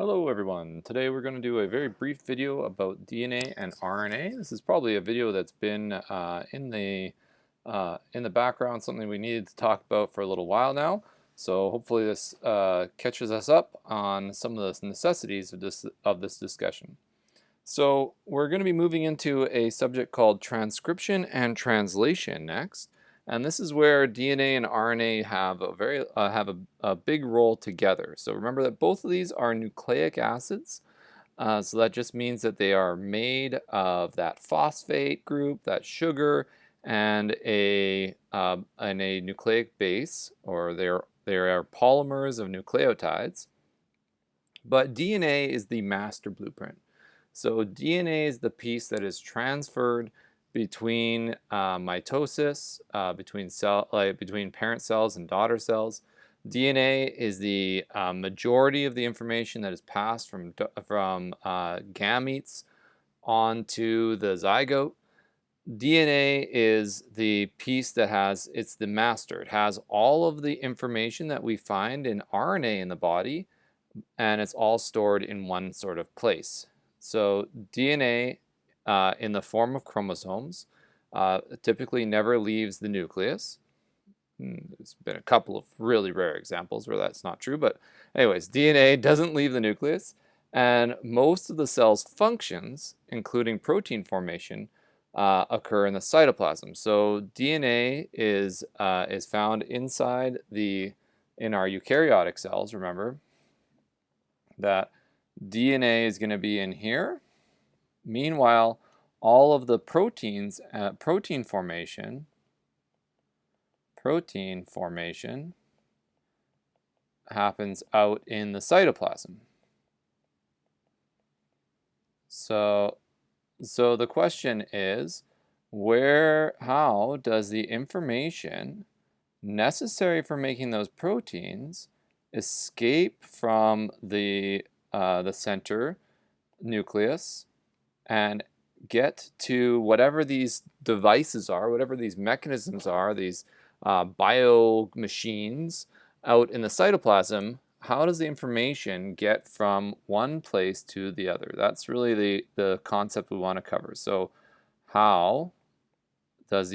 Hello everyone. Today we're going to do a very brief video about DNA and RNA. This is probably a video that's been in the background, something we needed to talk about for a little while now. So hopefully this catches us up on some of the necessities of this discussion. So we're going to be moving into a subject called transcription and translation next. And this is where DNA and RNA have a big role together. So remember that both of these are nucleic acids. So that just means that they are made of that phosphate group, that sugar, and a nucleic base, or they are polymers of nucleotides. But DNA is the master blueprint. So DNA is the piece that is transferred between mitosis, between parent cells and daughter cells. DNA is the majority of the information that is passed from gametes onto the zygote. DNA is the piece that it's the master. It has all of the information that we find in RNA in the body, and it's all stored in one sort of place. So DNA in the form of chromosomes typically never leaves the nucleus. There's been a couple of really rare examples where that's not true, but anyways, DNA doesn't leave the nucleus, and most of the cell's functions, including protein formation, occur in the cytoplasm. So DNA is found in our eukaryotic cells. Remember that DNA is going to be in here. Meanwhile, all of the proteins, protein formation happens out in the cytoplasm. So the question is, how does the information necessary for making those proteins escape from the center nucleus and get to whatever these devices are, whatever these mechanisms are, these bio machines out in the cytoplasm? How does the information get from one place to the other? That's really the concept we want to cover. So how does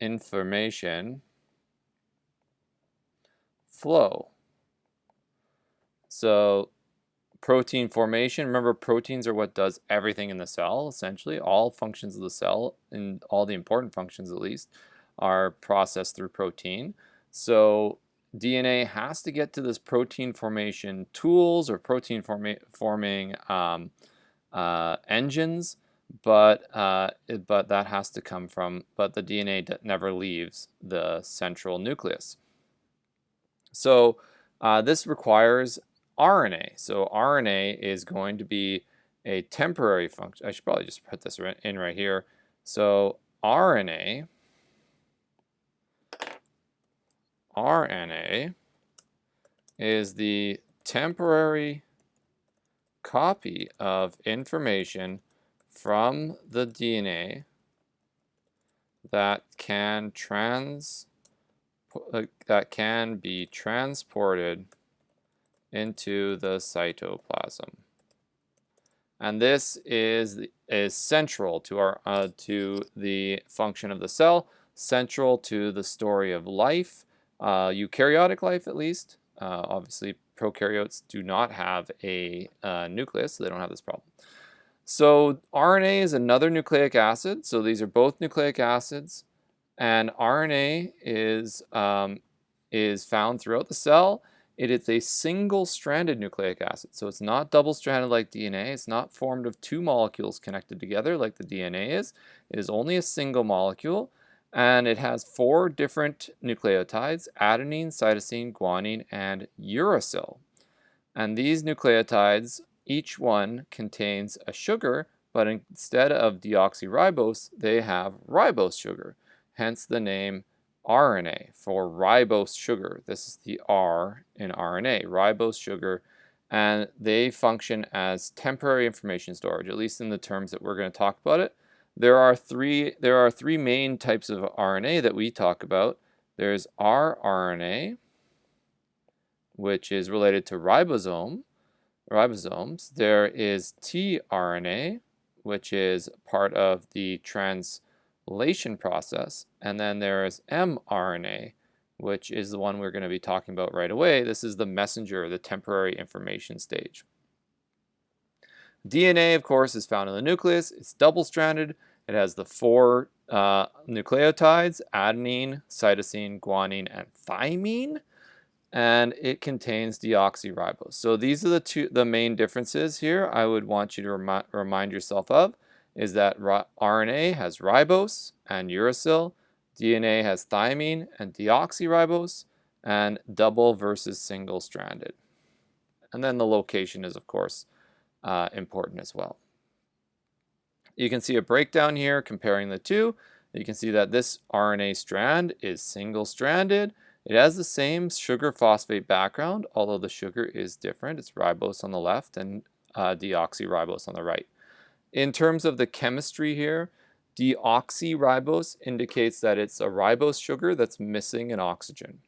information flow? So protein formation, remember proteins are what does everything in the cell, essentially. All functions of the cell, and all the important functions at least, are processed through protein. So DNA has to get to this protein formation tools or protein forming engines, but that has to come from, but the DNA never leaves the central nucleus. So this requires RNA. So RNA is going to be a temporary function. I should probably just put this in right here. So RNA is the temporary copy of information from the DNA that can be transported into the cytoplasm. And this is central to to the function of the cell, central to the story of life, eukaryotic life at least. Obviously, prokaryotes do not have a nucleus, so they don't have this problem. So RNA is another nucleic acid. So these are both nucleic acids, and RNA is found throughout the cell. It is a single-stranded nucleic acid, so it's not double-stranded like DNA. It's not formed of two molecules connected together like the DNA is. It is only a single molecule, and it has 4 different nucleotides: adenine, cytosine, guanine, and uracil. And these nucleotides, each one contains a sugar, but instead of deoxyribose, they have ribose sugar, hence the name RNA for ribose sugar. This is the R in RNA, ribose sugar, and they function as temporary information storage, at least in the terms that we're going to talk about it. There are three main types of RNA that we talk about. There's rRNA, which is related to ribosomes. There is tRNA, which is part of the translation process. And then there is mRNA, which is the one we're going to be talking about right away. This is the messenger, the temporary information stage. DNA, of course, is found in the nucleus. It's double-stranded. It has the 4 nucleotides, adenine, cytosine, guanine, and thymine. And it contains deoxyribose. So these are the main differences here I would want you to remind yourself of, is that RNA has ribose and uracil, DNA has thymine and deoxyribose, and double versus single-stranded. And then the location is, of course, important as well. You can see a breakdown here comparing the two. You can see that this RNA strand is single-stranded. It has the same sugar phosphate background, although the sugar is different. It's ribose on the left and deoxyribose on the right. In terms of the chemistry here, deoxyribose indicates that it's a ribose sugar that's missing an oxygen.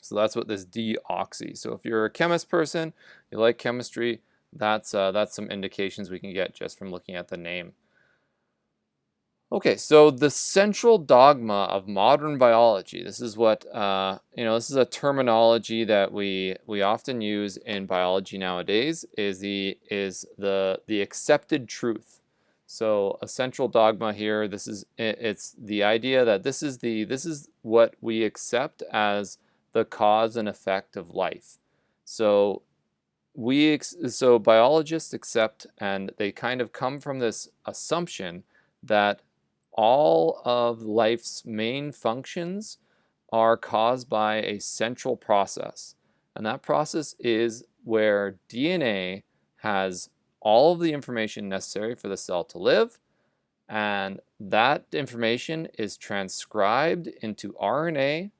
So that's what this deoxy. So if you're a chemist person, you like chemistry, that's some indications we can get just from looking at the name. Okay, so the central dogma of modern biology. This is what this is a terminology that we often use in biology nowadays. Is the accepted truth. So a central dogma here. It's the idea that this is what we accept as the cause and effect of life. So biologists accept, and they kind of come from this assumption that all of life's main functions are caused by a central process. And that process is where DNA has all of the information necessary for the cell to live, and that information is transcribed into RNA.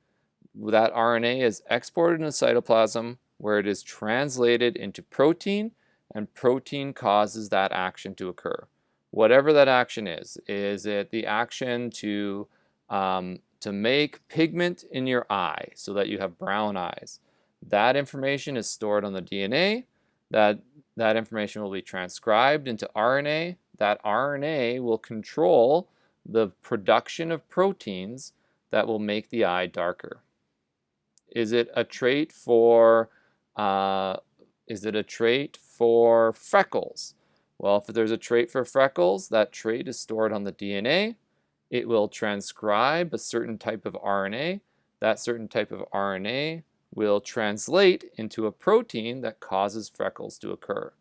That RNA is exported into cytoplasm, where it is translated into protein, and protein causes that action to occur. Whatever that action is it the action to make pigment in your eye so that you have brown eyes? That information is stored on the DNA. That information will be transcribed into RNA. That RNA will control the production of proteins that will make the eye darker. Is it a trait for freckles? Well, if there's a trait for freckles, that trait is stored on the DNA. It will transcribe a certain type of RNA. That certain type of RNA will translate into a protein that causes freckles to occur.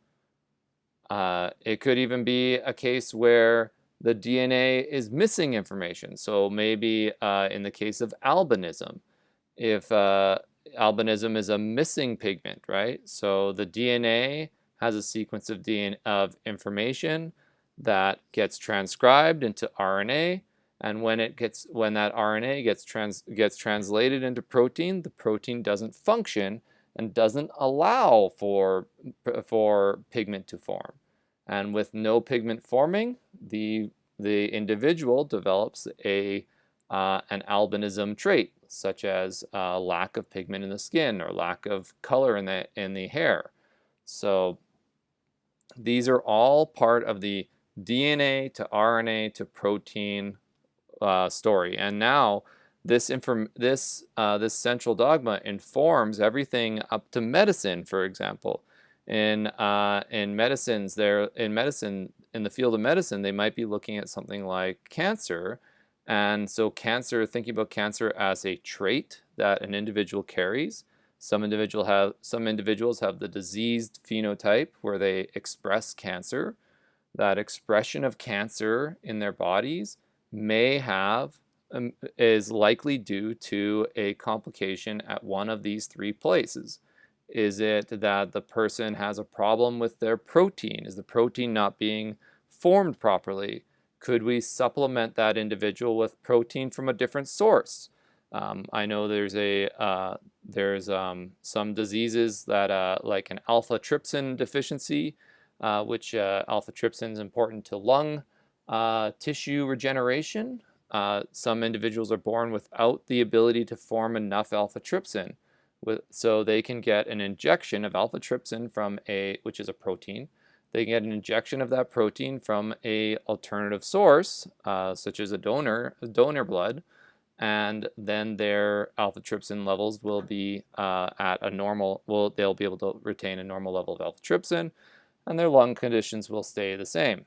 It could even be a case where the DNA is missing information. So maybe in the case of albinism, if albinism is a missing pigment, right? So the DNA has a sequence of information that gets transcribed into RNA, and when that RNA gets translated into protein, the protein doesn't function and doesn't allow for pigment to form. And with no pigment forming, the individual develops an albinism trait, such as lack of pigment in the skin or lack of color in the hair. So these are all part of the DNA to RNA to protein story. And now this central dogma informs everything up to medicine, for example. In the field of medicine, they might be looking at something like cancer. And so thinking about cancer as a trait that an individual carries. Some individuals have the diseased phenotype where they express cancer. That expression of cancer in their bodies is likely due to a complication at one of these 3 places. Is it that the person has a problem with their protein? Is the protein not being formed properly? Could we supplement that individual with protein from a different source? I know there's some diseases that like an alpha-trypsin deficiency, which alpha-trypsin is important to lung tissue regeneration. Some individuals are born without the ability to form enough alpha-trypsin, so they can get an injection of alpha trypsin from which is a protein. They can get an injection of that protein from a alternative source, such as a donor blood, and then their alpha trypsin levels will be at a normal. They'll be able to retain a normal level of alpha trypsin, and their lung conditions will stay the same.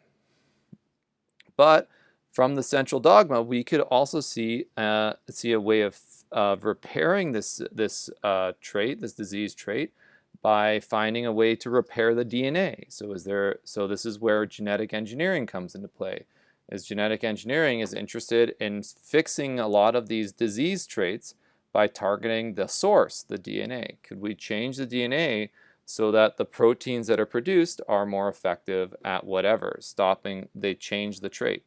But from the central dogma, we could also see a way of repairing this trait, this disease trait, by finding a way to repair the DNA. So this is where genetic engineering comes into play. As genetic engineering is interested in fixing a lot of these disease traits by targeting the source, the DNA. Could we change the DNA so that the proteins that are produced are more effective at whatever, they change the trait?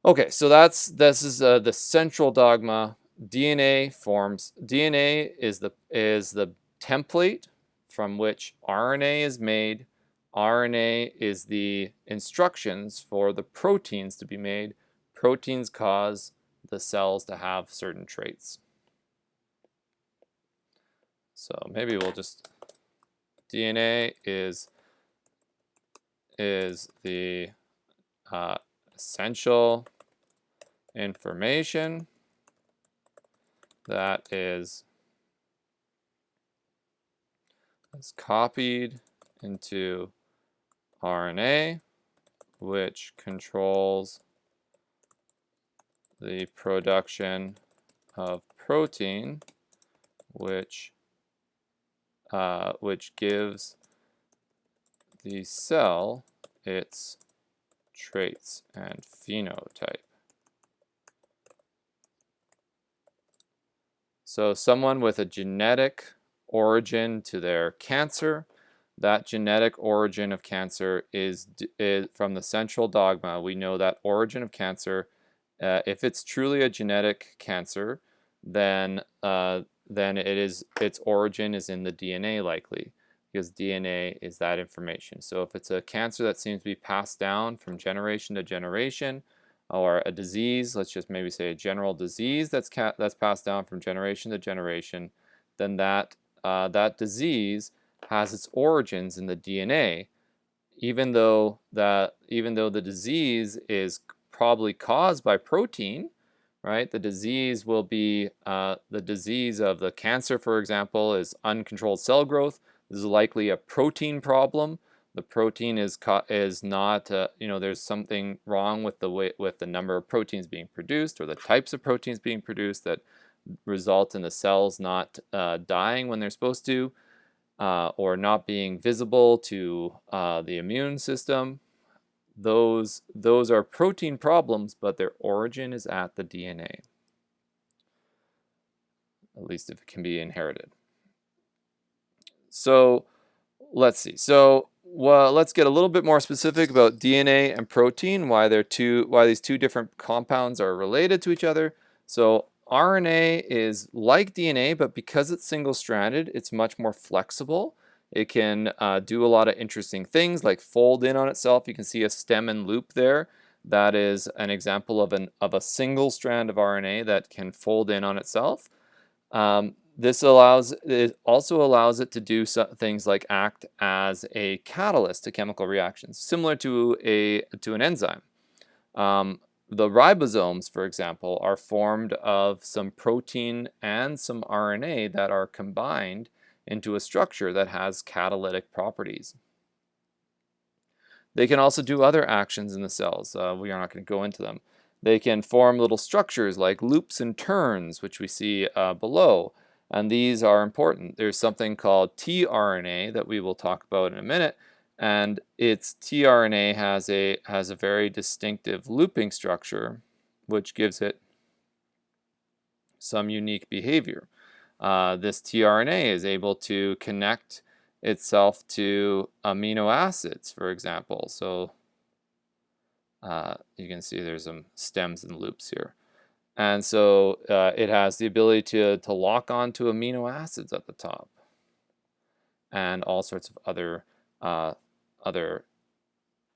Okay, so this is the central dogma. DNA is the template from which RNA is made. RNA is the instructions for the proteins to be made. Proteins cause the cells to have certain traits. So maybe we'll just, DNA is the essential information that is copied into RNA, which controls the production of protein, which gives the cell its traits and phenotype. So someone with a genetic origin to their cancer, that genetic origin of cancer is from the central dogma. We know that origin of cancer, if it's truly a genetic cancer, then its origin is in the DNA likely, because DNA is that information. So if it's a cancer that seems to be passed down from generation to generation, or a disease, let's just maybe say a general disease that's passed down from generation to generation, then that disease has its origins in the DNA, even though the disease is probably caused by protein, right? The disease will be the disease of the cancer, for example, is uncontrolled cell growth. This is likely a protein problem. The protein is not, there's something wrong with the number of proteins being produced or the types of proteins being produced that result in the cells not dying when they're supposed to, or not being visible to the immune system. Those are protein problems, but their origin is at the DNA, at least if it can be inherited. So let's see. So let's get a little bit more specific about DNA and protein, why these two different compounds are related to each other. So RNA is like DNA, but because it's single-stranded, it's much more flexible. It can do a lot of interesting things like fold in on itself. You can see a stem and loop there. That is an example of a single strand of RNA that can fold in on itself. It also allows it to do things like act as a catalyst to chemical reactions, similar to an enzyme. The ribosomes, for example, are formed of some protein and some RNA that are combined into a structure that has catalytic properties. They can also do other actions in the cells. We are not going to go into them. They can form little structures like loops and turns, which we see below. And these are important. There's something called tRNA that we will talk about in a minute. And its tRNA has a very distinctive looping structure, which gives it some unique behavior. This tRNA is able to connect itself to amino acids, for example. So you can see there's some stems and loops here. And so it has the ability to lock onto amino acids at the top, and all sorts of other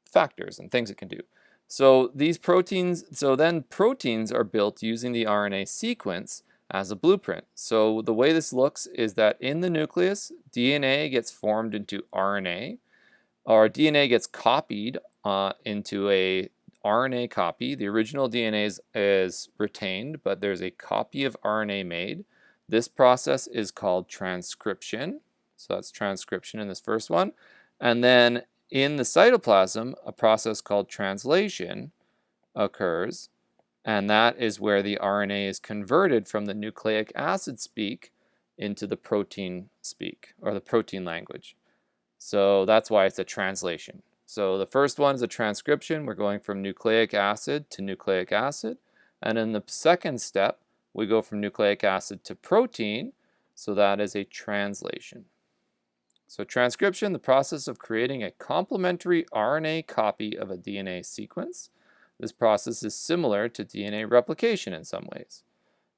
factors and things it can do. So these proteins, so then proteins are built using the RNA sequence, as a blueprint. So the way this looks is that in the nucleus, DNA gets formed into RNA, or DNA gets copied into a RNA copy. The original DNA is retained, but there's a copy of RNA made. This process is called transcription. So that's transcription in this first one. And then in the cytoplasm, a process called translation occurs, and that is where the RNA is converted from the nucleic acid speak into the protein speak, or the protein language. So that's why it's a translation. So the first one is a transcription. We're going from nucleic acid to nucleic acid. And in the second step, we go from nucleic acid to protein. So that is a translation. So transcription, the process of creating a complementary RNA copy of a DNA sequence. This process is similar to DNA replication in some ways,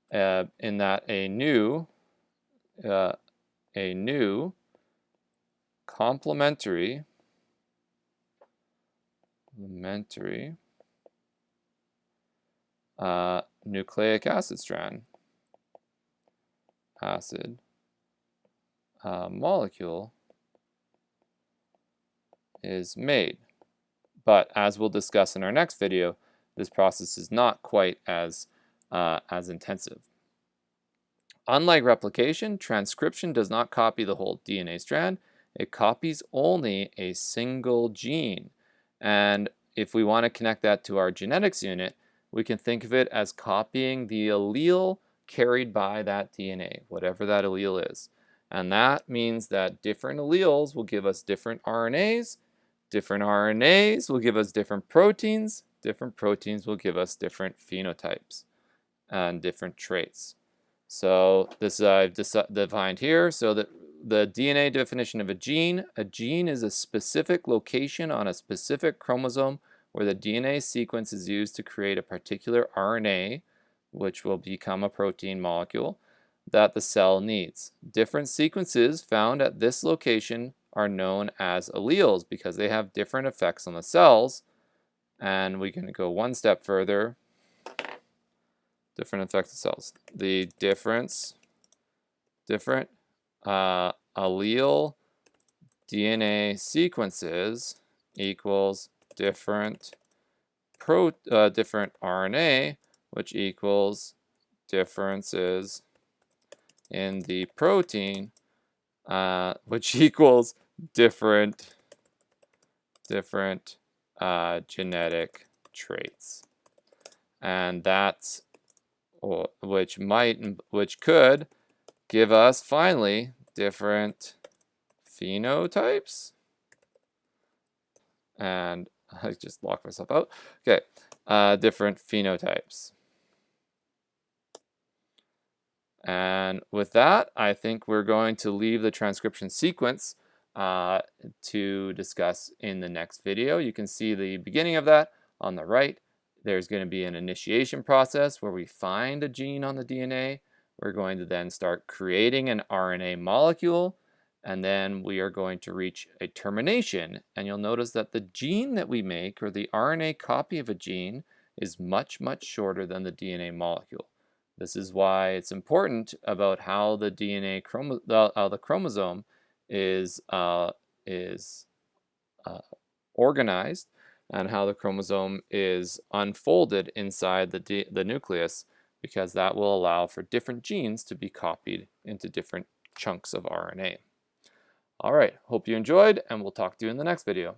in that a new complementary nucleic acid strand molecule is made. But as we'll discuss in our next video, this process is not quite as intensive. Unlike replication, transcription does not copy the whole DNA strand. It copies only a single gene. And if we want to connect that to our genetics unit, we can think of it as copying the allele carried by that DNA, whatever that allele is. And that means that different alleles will give us different RNAs. Different RNAs will give us different proteins. Different proteins will give us different phenotypes and different traits. So this I've defined here. So that the DNA definition of a gene is a specific location on a specific chromosome where the DNA sequence is used to create a particular RNA, which will become a protein molecule that the cell needs. Different sequences found at this location are known as alleles because they have different effects on the cells. And we can go one step further. Different effects of cells. The different allele DNA sequences equals different RNA, which equals differences in the protein, which equals different genetic traits. And that's which could give us finally different phenotypes. And I just locked myself out. Okay, different phenotypes. And with that, I think we're going to leave the transcription sequence to discuss in the next video. You can see the beginning of that on the right. There's going to be an initiation process where we find a gene on the DNA. We're going to then start creating an RNA molecule, and then we are going to reach a termination. And you'll notice that the gene that we make, or the RNA copy of a gene, is much, much shorter than the DNA molecule. This is why it's important about how the the chromosome is organized, and how the chromosome is unfolded inside the nucleus, because that will allow for different genes to be copied into different chunks of RNA. All right, hope you enjoyed, and we'll talk to you in the next video.